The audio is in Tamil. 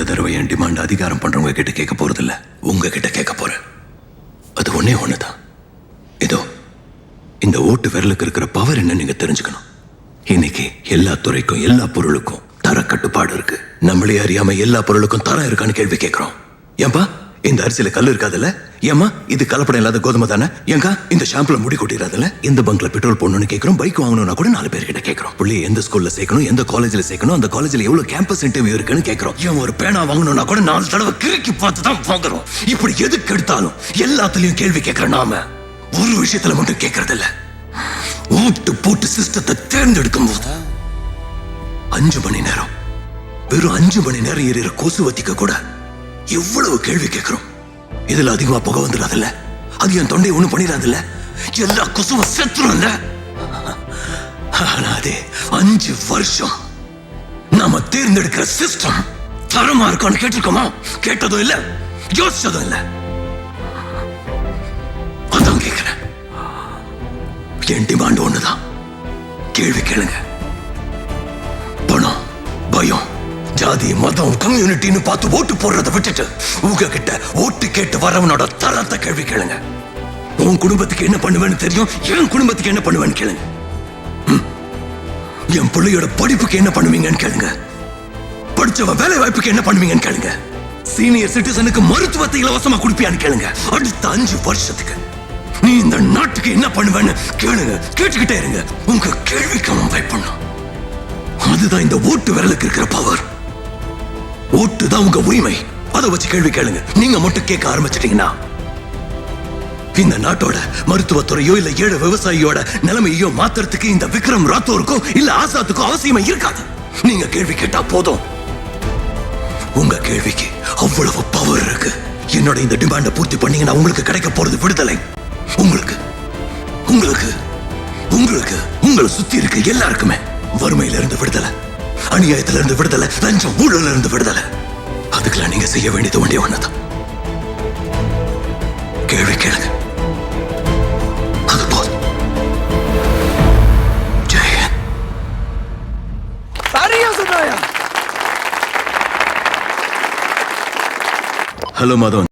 தடவை என் டிமாண்ட் அதிகாரம் பண்றவங்க கிட்ட கேட்க போறது இல்ல, உங்ககிட்ட கேட்க போறேன். அது ஒன்னே ஒண்ணுதான். இதோ இந்த ஓட்டு விரலுக்கு இருக்கிற பவர் என்ன நீங்க தெரிஞ்சுக்கணும். இன்னைக்கு எல்லா துறைக்கும் எல்லா பொருளுக்கும் தர கட்டுப்பாடு இருக்கு. நம்மளே அறியாம எல்லா பொருளுக்கும் தரம் இருக்கான்னு கேள்வி கேட்கிறோம். ஏன்பா இந்த அரிசியில கல்லு இருக்காதுல்ல? ஏமா இது கலப்படம் இல்லாத கோதுமை தானே? ஏங்கா இந்த ஷாம்புல முடி கொட்டிடாதுல்ல? இந்த பங்க்ல பெட்ரோல் போடணும்னு கேட்கிறோம். பைக் வாங்கணும்னா கூட 4 பேர்கிட்ட கேட்கிறோம். புள்ளைய எந்த ஸ்கூல்ல சேர்க்கணும், எந்த காலேஜ்ல சேர்க்கணும், அந்த காலேஜ்ல எவ்வளவு கேம்பஸ் இன்டர்வியூ இருக்குன்னு கேட்கிறோம். ஏன் ஒரு பேனா வாங்கணும்னா கூட 4 தடவை கிறுக்கி பார்த்து தான் வாங்குறோம். இப்படி எதுக்கு எடுத்தாலும் எல்லாத்துலயும் கேள்வி கேட்கிற நாம ஒரு விஷயத்துல மட்டும் கேட்கறது இல்ல. ஓட்டு போட்டு சிஸ்டத்தை தேர்ந்தெடுக்கும் போது 5 மணி நேரம், வெறும் 5 மணி நேரம் எரியிற கொசுவத்திக்க கூட எவ்வளவு கேள்வி கேட்கிறோம். இதுல அதிகமா புகை வந்துடாதுல்ல? அது என் தொண்டை ஒண்ணும் பண்ணிடாதுல்ல? எல்லா கொசுவும் செத்துரும்ல? ஆனா அதே 5 வருஷம் நாம தேர்ந்தெடுக்கிற சிஸ்டம் தரமா இருக்கான்னு கேட்டிருக்கோமா? கேட்டதும் இல்ல, யோசிச்சதும் இல்ல. அதான் கேட்கிறேன். என் டிமாண்ட் ஒண்ணுதான். கேள்வி கேளுங்க. பணம், பயம், ஜாதி, மதம், கம்யூனிட்டின்னு பார்த்து ஓட்டு போடுறதை விட்டுட்டு உங்ககிட்ட ஓட்டு கேட்டு வரவனோட தரத்தை கேள்வி கேளுங்க. உன் குடும்பத்துக்கு என்ன பண்ணுவேன்னு தெரியும், என் குடும்பத்துக்கு என்ன பண்ணுவேன்னு கேளுங்க. என் பிள்ளையோட படிப்புக்கு என்ன பண்ணுவீங்கன்னு கேளுங்க. படிச்சவன் வேலை வாய்ப்புக்கு என்ன பண்ணுவீங்கன்னு கேளுங்க. சீனியர் சிட்டிசனுக்கு மருத்துவத்தை இலவசமா கொடுப்பியான்னு கேளுங்க. அடுத்த 5 வருஷத்துக்கு நீ இந்த நாட்டுக்கு என்ன பண்ணுவேன்னு கேளுங்க. கேட்டுக்கிட்டே இருங்க. உங்க கேள்விக்கு அவன் பயப்படணும். அதுதான் இந்த ஓட்டு விரலுக்கு இருக்கிற பவர். ஓட்டு தான் உங்க உரிமை. அதை வச்சு கேள்வி கேளுங்க. நீங்க மட்டும் கேட்க ஆரம்பிச்சிட்டீங்கன்னா இந்த நாட்டோட மருத்துவத்துறையோ இல்ல ஏழை விவசாயியோட நிலைமையோ மாத்துறதுக்கு இந்த விக்ரம் ராத்தோருக்கோ இல்ல ஆசாத்துக்கோ அவசியமே இருக்காது. நீங்க கேள்வி கேட்டா போதும். உங்க கேள்விக்கு அவ்வளவு பவர் இருக்கு. என்னோட இந்த டிமாண்டை பூர்த்தி பண்ணீங்கன்னா உங்களுக்கு கிடைக்க போறது விடுதலை. உங்களுக்கு உங்களுக்கு உங்களுக்கு உங்களை சுத்தி இருக்க எல்லாருக்குமே வறுமையில இருந்து விடுதலை, அநியாயத்துல இருந்து விடுதலை, லஞ்சம் ஊழல இருந்து விடுதலை. அதுக்கெல்லாம் நீங்க செய்ய வேண்டியது ஒன்றே ஒண்ணுதான். கேள்வி கேளுங்க. அது போதும். ஜெயன். ஹலோ மாதவன்.